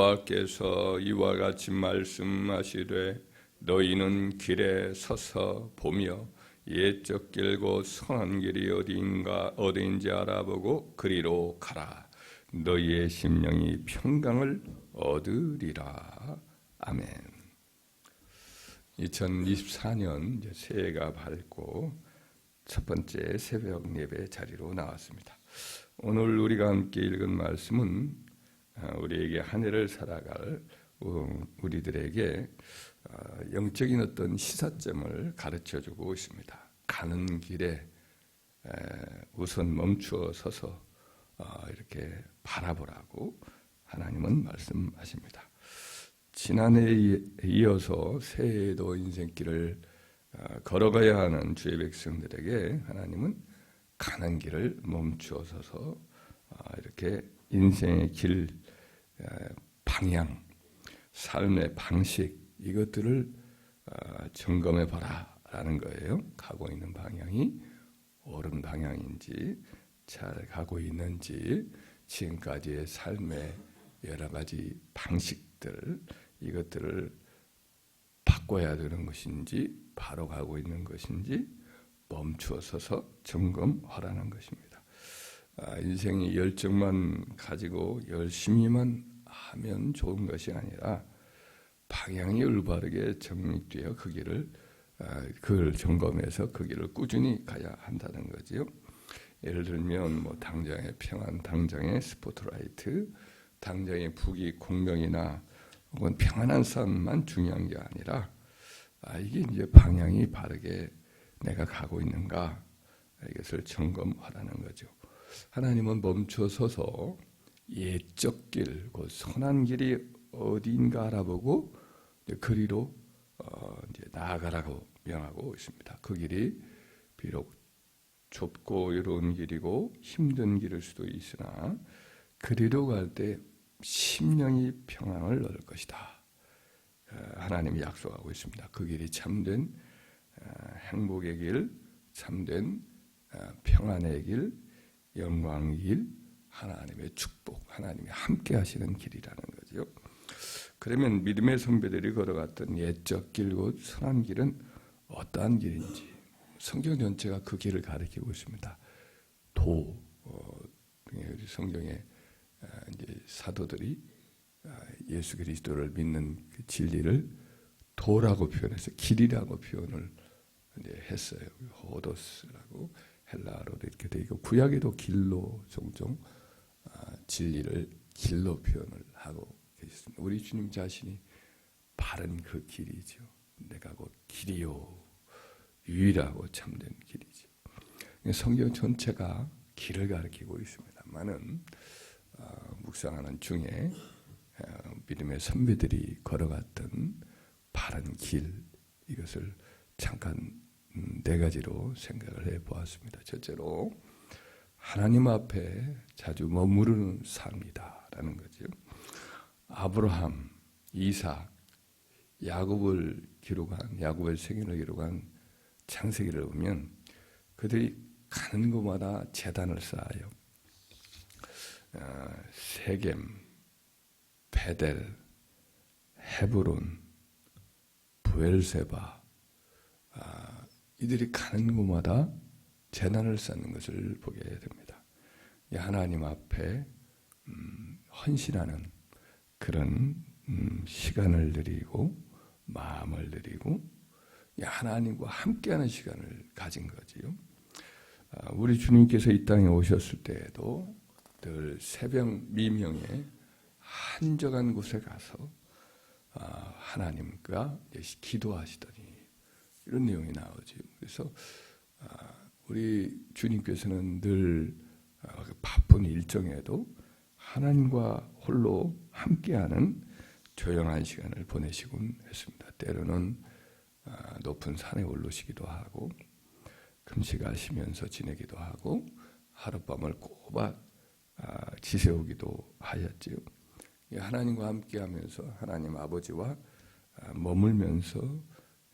여호와께서 이와 같이 말씀하시되 너희는 길에 서서 보며 옛적 길 곧 선한 길이 어디인지 알아보고 그리로 가라. 너희의 심령이 평강을 얻으리라. 아멘. 2024년 이제 새해가 밝고 첫 번째 새벽 예배 자리로 나왔습니다. 오늘 우리가 함께 읽은 말씀은 우리에게 한 해를 살아갈 우리들에게 영적인 어떤 시사점을 가르쳐주고 있습니다. 가는 길에 우선 멈추어 서서 이렇게 바라보라고 하나님은 말씀하십니다. 지난해에 이어서 새해에도 인생길을 걸어가야 하는 주의 백성들에게 하나님은 가는 길을 멈추어 서서 이렇게 인생의 길, 방향, 삶의 방식 이것들을 점검해 봐라 라는 거예요. 가고 있는 방향이 옳은 방향인지 잘 가고 있는지 지금까지의 삶의 여러 가지 방식들 이것들을 바꿔야 되는 것인지 바로 가고 있는 것인지 멈추어 서서 점검하라는 것입니다. 인생이 열정만 가지고 열심히만 하면 좋은 것이 아니라 방향이 올바르게 정립되어 그걸 점검해서 그 길을 꾸준히 가야 한다는 거지요. 예를 들면 당장의 평안, 당장의 스포트라이트, 당장의 부귀 공명이나 혹은 평안한 삶만 중요한 게 아니라 이게 이제 방향이 바르게 내가 가고 있는가 이것을 점검하라는 거죠. 하나님은 멈춰 서서 옛적 길, 그 선한 길이 어디인가 알아보고 그리로 이제 나아가라고 명하고 있습니다. 그 길이 비록 좁고 어려운 길이고 힘든 길일 수도 있으나 그리로 갈 때 심령이 평안을 얻을 것이다. 하나님이 약속하고 있습니다. 그 길이 참된 행복의 길, 참된 평안의 길, 영광의 길, 하나님의 축복, 하나님이 함께 하시는 길이라는 거죠. 그러면 믿음의 선배들이 걸어갔던 옛적 길, 곧 선한 길은 어떠한 길인지 성경 전체가 그 길을 가리키고 있습니다. 성경에 이제 사도들이 예수 그리스도를 믿는 그 진리를 도라고 표현해서 길이라고 표현을 이제 했어요. 호도스라고 헬라어로 이렇게 되어 있고 구약에도 길로 종종 진리를 길로 표현을 하고 계셨습니다. 우리 주님 자신이 바른 그 길이죠. 내가 곧 길이요 유일하고 참된 길이죠. 성경 전체가 길을 가리키고 있습니다만은 묵상하는 중에 믿음의 선배들이 걸어갔던 바른 길 이것을 잠깐 네 가지로 생각을 해보았습니다. 첫째로 하나님 앞에 자주 머무르는 삶이다라는 거죠. 아브라함, 이삭, 야곱의 생애를 기록한 창세기를 보면 그들이 가는 곳마다 제단을 쌓아요. 세겜, 베델, 헤브론, 부엘세바 이들이 가는 곳마다 제단을 쌓는 것을 보게 됩니다. 하나님 앞에 헌신하는 그런 시간을 드리고 마음을 드리고 하나님과 함께하는 시간을 가진 거지요. 우리 주님께서 이 땅에 오셨을 때에도 늘 새벽 미명에 한적한 곳에 가서 하나님과 기도하시더니 이런 내용이 나오죠. 그래서 우리 주님께서는 늘 바쁜 일정에도 하나님과 홀로 함께하는 조용한 시간을 보내시곤 했습니다. 때로는 높은 산에 올르시기도 하고 금식하시면서 지내기도 하고 하룻밤을 꼬박 지새우기도 하였지요. 하나님과 함께하면서 하나님 아버지와 머물면서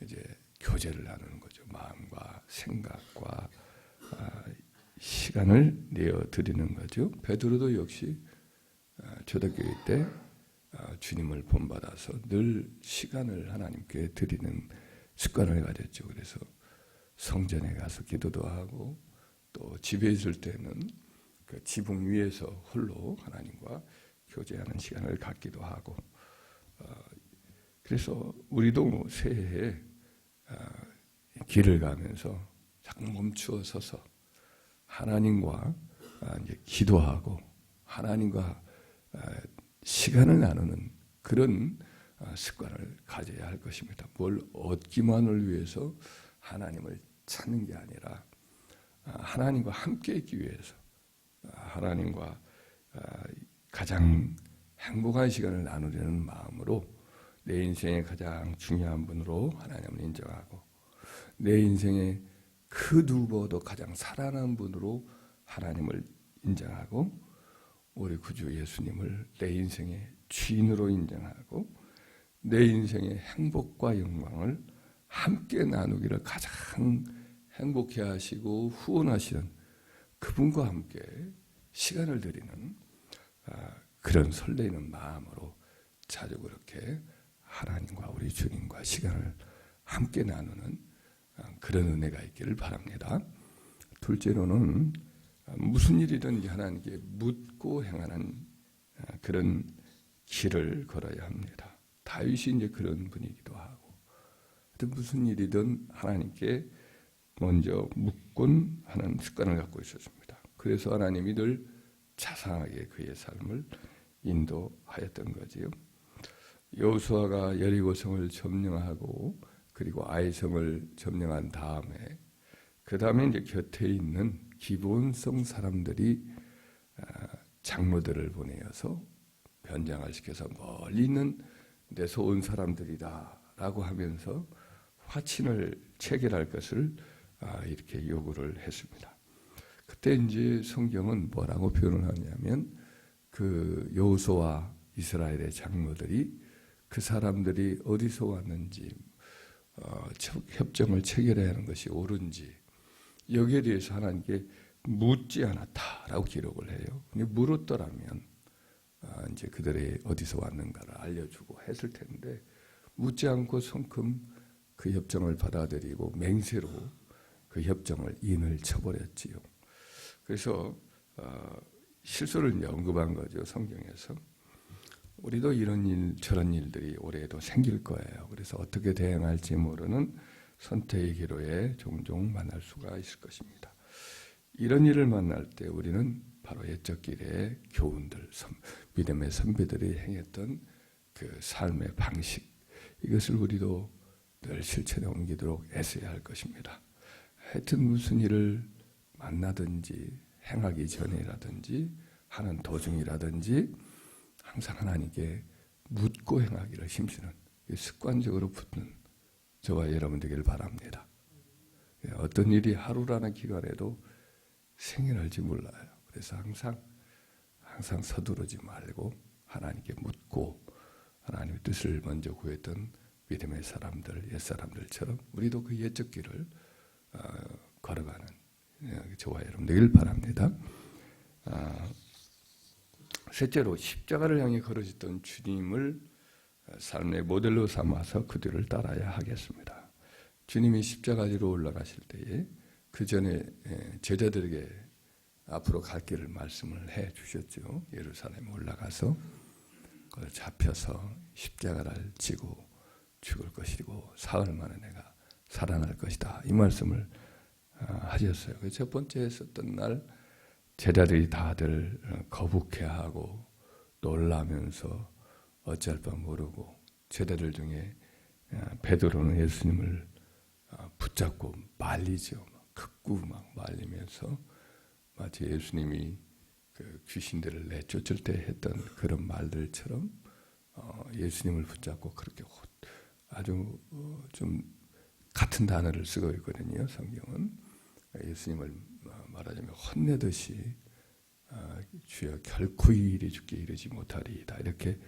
이제 교제를 나누는 거죠. 마음과 생각과 시간을 내어 드리는 거죠. 베드로도 역시 초대교회 때 주님을 본받아서 늘 시간을 하나님께 드리는 습관을 가졌죠. 그래서 성전에 가서 기도도 하고 또 집에 있을 때는 그 지붕 위에서 홀로 하나님과 교제하는 시간을 갖기도 하고, 그래서 우리도 새해에 길을 가면서 자꾸 멈추어 서서 하나님과 이제 기도하고 하나님과 시간을 나누는 그런 습관을 가져야 할 것입니다. 뭘 얻기만을 위해서 하나님을 찾는 게 아니라 하나님과 함께 있기 위해서 하나님과 가장 행복한 시간을 나누려는 마음으로 내 인생의 가장 중요한 분으로 하나님을 인정하고 내 인생의 그 누구보다도 가장 사랑하는 분으로 하나님을 인정하고 우리 구주 예수님을 내 인생의 주인으로 인정하고 내 인생의 행복과 영광을 함께 나누기를 가장 행복해 하시고 후원하시는 그분과 함께 시간을 드리는 그런 설레이는 마음으로 자주 그렇게 하나님과 우리 주님과 시간을 함께 나누는 그런 은혜가 있기를 바랍니다. 둘째로는 무슨 일이든지 하나님께 묻고 행하는 그런 길을 걸어야 합니다. 다윗이 이제 그런 분이기도 하고 무슨 일이든 하나님께 먼저 묻곤 하는 습관을 갖고 있었습니다. 그래서 하나님이 늘 자상하게 그의 삶을 인도하였던 거지요. 여호수아가 여리고성을 점령하고 그리고 아이성을 점령한 다음에 그 다음에 이제 곁에 있는 기브온성 사람들이 장로들을 보내어서 변장을 시켜서 멀리 있는 데서 온 사람들이다라고 하면서 화친을 체결할 것을 이렇게 요구를 했습니다. 그때 이제 성경은 뭐라고 표현을 하냐면 그 여호수아와 이스라엘의 장로들이 그 사람들이 어디서 왔는지 협정을 체결해야 하는 것이 옳은지 여기에 대해서 하나님께 묻지 않았다라고 기록을 해요. 근데 물었더라면 이제 그들이 어디서 왔는가를 알려주고 했을 텐데 묻지 않고 성큼 그 협정을 받아들이고 맹세로 그 협정을 인을 쳐버렸지요. 그래서 실수를 언급한 거죠. 성경에서. 우리도 이런 일 저런 일들이 올해도 생길 거예요. 그래서 어떻게 대응할지 모르는 선택의 기로에 종종 만날 수가 있을 것입니다. 이런 일을 만날 때 우리는 바로 옛적 길의 교훈들, 믿음의 선배들이 행했던 그 삶의 방식, 이것을 우리도 늘 실천에 옮기도록 애써야 할 것입니다. 하여튼 무슨 일을 만나든지 행하기 전이라든지 하는 도중이라든지 항상 하나님께 묻고 행하기를 힘쓰는 습관적으로 붙는 저와 여러분 되기를 바랍니다. 어떤 일이 하루라는 기간에도 생겨날지 몰라요. 그래서 항상 서두르지 말고 하나님께 묻고 하나님의 뜻을 먼저 구했던 믿음의 사람들, 옛사람들처럼 우리도 그 옛적 길을 걸어가는 저와 여러분 되기를 바랍니다. 셋째로 십자가를 향해 걸어졌던 주님을 삶의 모델로 삼아서 그 뒤를 따라야 하겠습니다. 주님이 십자가지로 올라가실 때에 그 전에 제자들에게 앞으로 갈 길을 말씀을 해 주셨죠. 예루살렘에 올라가서 잡혀서 십자가를 지고 죽을 것이고 사흘 만에 내가 살아날 것이다. 이 말씀을 하셨어요. 첫 번째 했었던 날 제자들이 다들 거북해하고 놀라면서 어찌할 바 모르고 제자들 중에 베드로는 예수님을 붙잡고 말리죠. 극구 막 말리면서 마치 예수님이 그 귀신들을 내쫓을 때 했던 그런 말들처럼 예수님을 붙잡고 그렇게 아주 좀 같은 단어를 쓰고 있거든요. 성경은 예수님을 말하자면 혼내듯이 주여 결코 이 일이 죽게 이르지 못하리이다 이렇게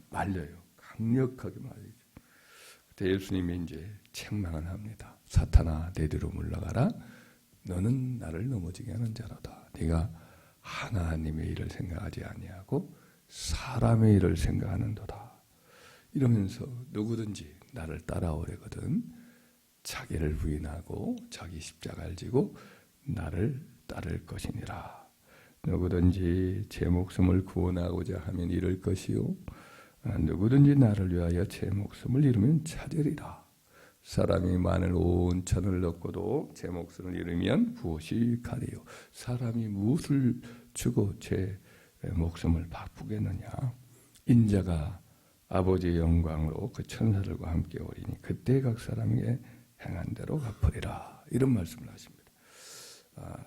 말려요. 강력하게 말리죠. 그때 예수님이 이제 책망을 합니다. 사탄아 내 뒤로 물러가라. 너는 나를 넘어지게 하는 자로다. 네가 하나님의 일을 생각하지 아니하고 사람의 일을 생각하는도다. 이러면서 누구든지 나를 따라오려거든 자기를 부인하고 자기 십자가를 지고 나를 따를 것이니라. 누구든지 제 목숨을 구원하고자 하면 잃을 것이요 누구든지 나를 위하여 제 목숨을 잃으면 찾으리라. 사람이 만일 온 천을 얻고도 제 목숨을 잃으면 무엇이 가리요. 사람이 무엇을 주고 제 목숨을 바꾸겠느냐. 인자가 아버지의 영광으로 그 천사들과 함께 오리니 그때 각 사람에게 행한 대로 갚으리라. 이런 말씀을 하십니다.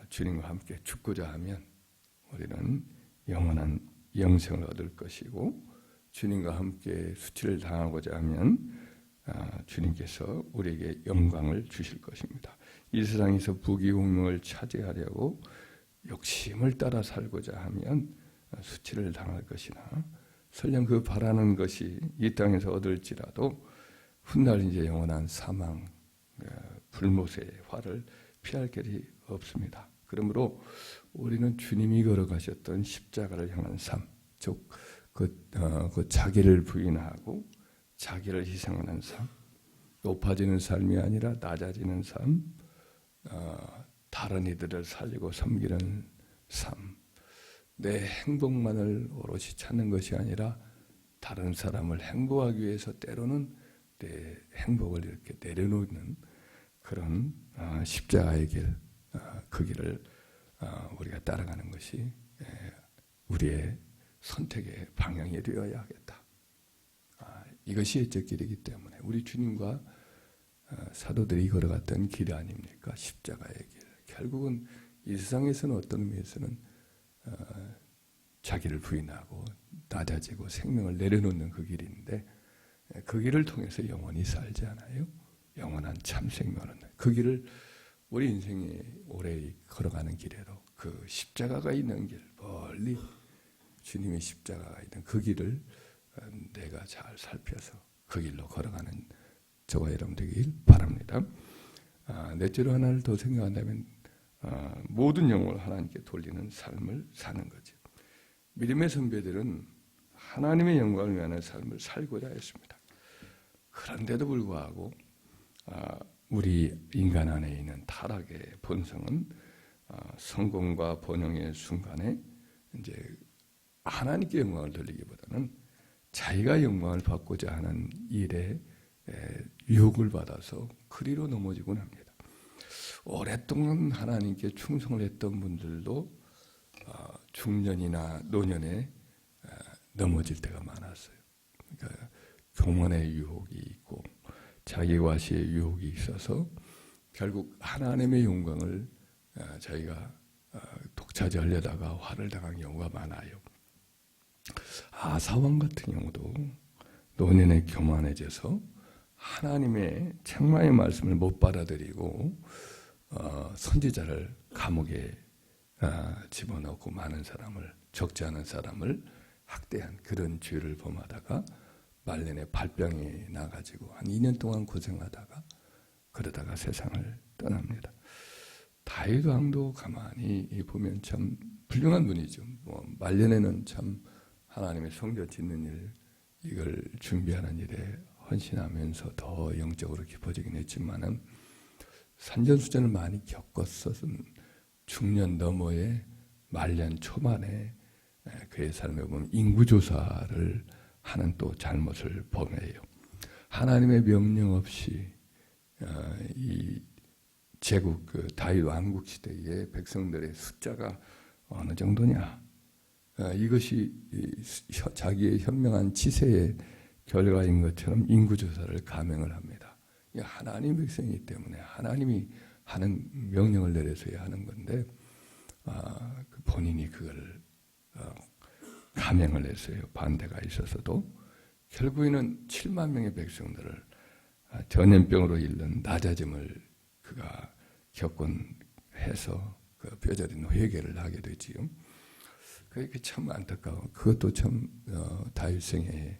주님과 함께 죽고자 하면 우리는 영원한 영생을 얻을 것이고 주님과 함께 수치를 당하고자 하면 주님께서 우리에게 영광을 주실 것입니다. 이 세상에서 부귀공명을 차지하려고 욕심을 따라 살고자 하면 수치를 당할 것이나 설령 그 바라는 것이 이 땅에서 얻을지라도 훗날 이제 영원한 사망, 불못의 화를 피할 길이 없습니다. 그러므로 우리는 주님이 걸어가셨던 십자가를 향한 삶, 즉 그 자기를 부인하고 자기를 희생하는 삶, 높아지는 삶이 아니라 낮아지는 삶, 다른 이들을 살리고 섬기는 삶, 내 행복만을 오롯이 찾는 것이 아니라 다른 사람을 행복하기 위해서 때로는 내 행복을 이렇게 내려놓는 그런 십자가의 길, 그 길을 우리가 따라가는 것이 우리의 선택의 방향이 되어야 하겠다. 이것이 예적 길이기 때문에 우리 주님과 사도들이 걸어갔던 길 아닙니까? 십자가의 길. 결국은 이 세상에서는 어떤 의미에서는 자기를 부인하고 낮아지고 생명을 내려놓는 그 길인데 그 길을 통해서 영원히 살지 않아요? 영원한 참 생명을 얻는 그 길을 우리 인생에 오래 걸어가는 길에도 그 십자가가 있는 길, 멀리 주님의 십자가가 있는 그 길을 내가 잘 살펴서 그 길로 걸어가는 저와 여러분 되길 바랍니다. 넷째로 하나를 더 생각한다면 모든 영혼을 하나님께 돌리는 삶을 사는 거죠. 믿음의 선배들은 하나님의 영광을 위한 삶을 살고자 했습니다. 그런데도 불구하고 우리 인간 안에 있는 타락의 본성은 성공과 번영의 순간에 이제 하나님께 영광을 돌리기보다는 자기가 영광을 받고자 하는 일에 유혹을 받아서 그리로 넘어지곤 합니다. 오랫동안 하나님께 충성을 했던 분들도 중년이나 노년에 넘어질 때가 많았어요. 그러니까 교만의 유혹이 있고 자기 과시의 유혹이 있어서 결국 하나님의 영광을 자기가 독차지하려다가 화를 당한 경우가 많아요. 아사왕 같은 경우도 노년에 교만해져서 하나님의 책망의 말씀을 못 받아들이고 선지자를 감옥에 집어넣고 많은 사람을, 적지 않은 사람을 학대한 그런 죄를 범하다가 말년에 발병이 나가지고 한 2년 동안 고생하다가 그러다가 세상을 떠납니다. 다윗 왕도 가만히 보면 참 훌륭한 분이죠. 말년에는 참 하나님의 성전 짓는 일, 이걸 준비하는 일에 헌신하면서 더 영적으로 깊어지긴 했지만은 산전수전을 많이 겪었었은 중년 너머의 말년 초반에 그의 삶에 보면 인구조사를 하는 또 잘못을 범해요. 하나님의 명령 없이 이 제국 다윗 왕국 시대의 백성들의 숫자가 어느 정도냐, 이것이 자기의 현명한 치세의 결과인 것처럼 인구조사를 감행을 합니다. 하나님 백성이기 때문에 하나님이 하는 명령을 내려서야 하는 건데 본인이 그걸 감행을 했어요. 반대가 있어서도 결국에는 7만 명의 백성들을 전염병으로 잃는 낮아짐을 그가 겪은 해서 그 뼈저린 회개를 하게 되지요. 그게 참 안타까워. 그것도 참 다윗성의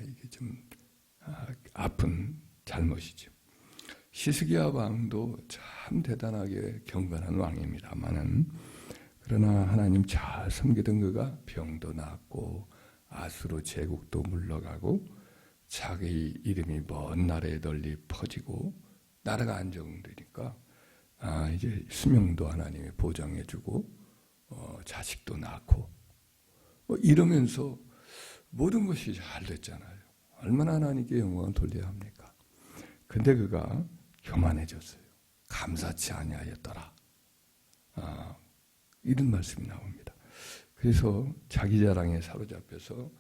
이게 좀 아픈 잘못이죠. 히스기야 왕도 참 대단하게 경건한 왕입니다만은 그러나 하나님 잘 섬기던 그가 병도 낫고 아수르 제국도 물러가고 자기 이름이 먼 나라에 널리 퍼지고 나라가 안정되니까 이제 수명도 하나님이 보장해주고 자식도 낳고 이러면서 모든 것이 잘 됐잖아요. 얼마나 하나님께 영광을 돌려야 합니까? 근데 그가 교만해졌어요. 감사치 아니하였더라. 이런 말씀이 나옵니다. 그래서 자기 자랑에 사로잡혀서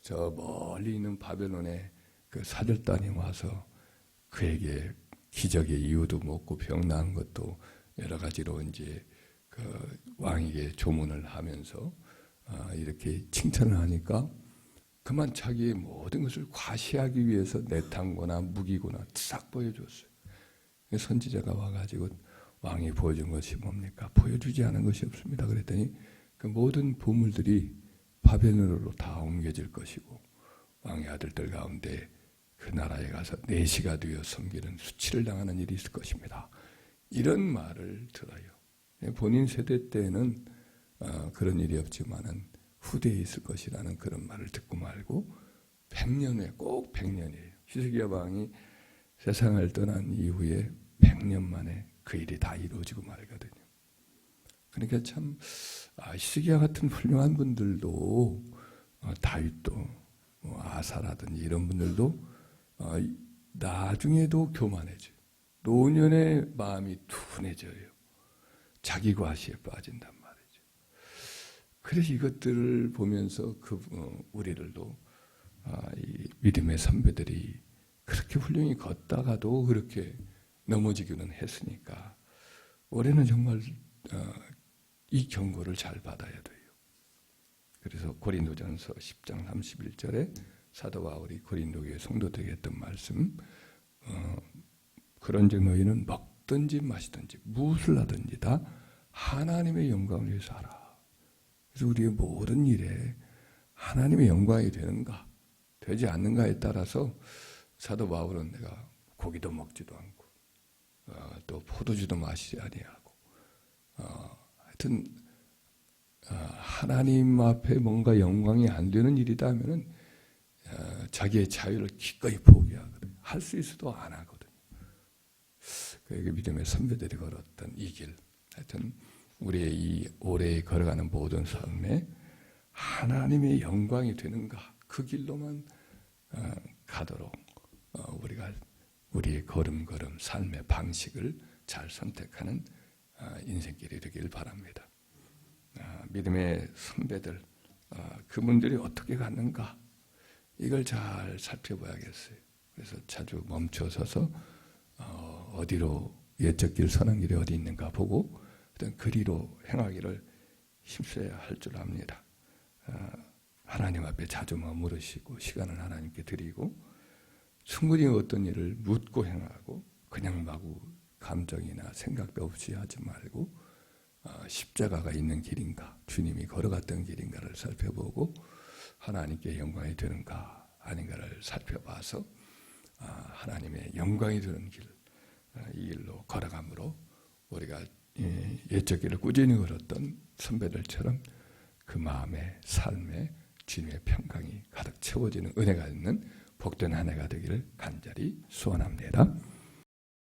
저 멀리 있는 바벨론의 그 사절단이 와서 그에게 기적의 이유도 묻고 병 나은 것도 여러 가지로 이제 그 왕에게 조문을 하면서 이렇게 칭찬을 하니까 그만 자기의 모든 것을 과시하기 위해서 내탕거나 무기거나 싹 보여줬어요. 선지자가 와가지고 왕이 보여준 것이 뭡니까? 보여주지 않은 것이 없습니다. 그랬더니 그 모든 보물들이 바벨론으로 다 옮겨질 것이고 왕의 아들들 가운데 그 나라에 가서 내시가 되어 섬기는 수치를 당하는 일이 있을 것입니다. 이런 말을 들어요. 본인 세대 때는 그런 일이 없지만은 후대에 있을 것이라는 그런 말을 듣고 말고 100년 후에 꼭 100년이에요. 히스기야 왕이 세상을 떠난 이후에 100년 만에 그 일이 다 이루어지고 말거든요. 그러니까 참 히스기야 같은 훌륭한 분들도 다윗도 아사라든지 이런 분들도 나중에도 교만해져요. 노년의 마음이 둔해져요. 자기 과시에 빠진단 말이죠. 그래서 이것들을 보면서 우리들도 이 믿음의 선배들이 그렇게 훌륭히 걷다가도 그렇게 넘어지기는 했으니까 올해는 정말 이 경고를 잘 받아야 돼요. 그래서 고린도전서 10장 31절에 사도 바울이 고린도 교회 성도들에게 했던 말씀, 그런즉 너희는 먹든지 마시든지 무엇을 하든지 다 하나님의 영광을 위해서 하라. 그래서 우리의 모든 일에 하나님의 영광이 되는가 되지 않는가에 따라서 사도 바울은 내가 고기도 먹지도 않고 또 포도주도 마시지 아니하고 하여튼 하나님 앞에 뭔가 영광이 안 되는 일이다 하면은 자기의 자유를 기꺼이 포기하거든요. 할 수 있어도 안 하거든요. 그에게 믿음의 선배들이 걸었던 이 길, 하여튼 우리의 이 올해 걸어가는 모든 삶에 하나님의 영광이 되는가 그 길로만 가도록 우리가 우리의 걸음걸음 삶의 방식을 잘 선택하는 인생길이 되길 바랍니다. 믿음의 선배들, 그분들이 어떻게 갔는가 이걸 잘 살펴봐야겠어요. 그래서 자주 멈춰서서 어디로 옛적 길 선한 길이 어디 있는가 보고 어떤 그리로 행하기를 힘써야 할 줄 압니다. 하나님 앞에 자주 머무르시고 시간을 하나님께 드리고 충분히 어떤 일을 묻고 행하고 그냥 마구 감정이나 생각도 없이 하지 말고 십자가가 있는 길인가 주님이 걸어갔던 길인가를 살펴보고 하나님께 영광이 되는가 아닌가를 살펴봐서 하나님의 영광이 되는 길, 이 길로 걸어가므로 우리가 옛적 길을 꾸준히 걸었던 선배들처럼 그 마음의 삶에 주님의 평강이 가득 채워지는 은혜가 있는 복된 한 해가 되기를 간절히 소원합니다.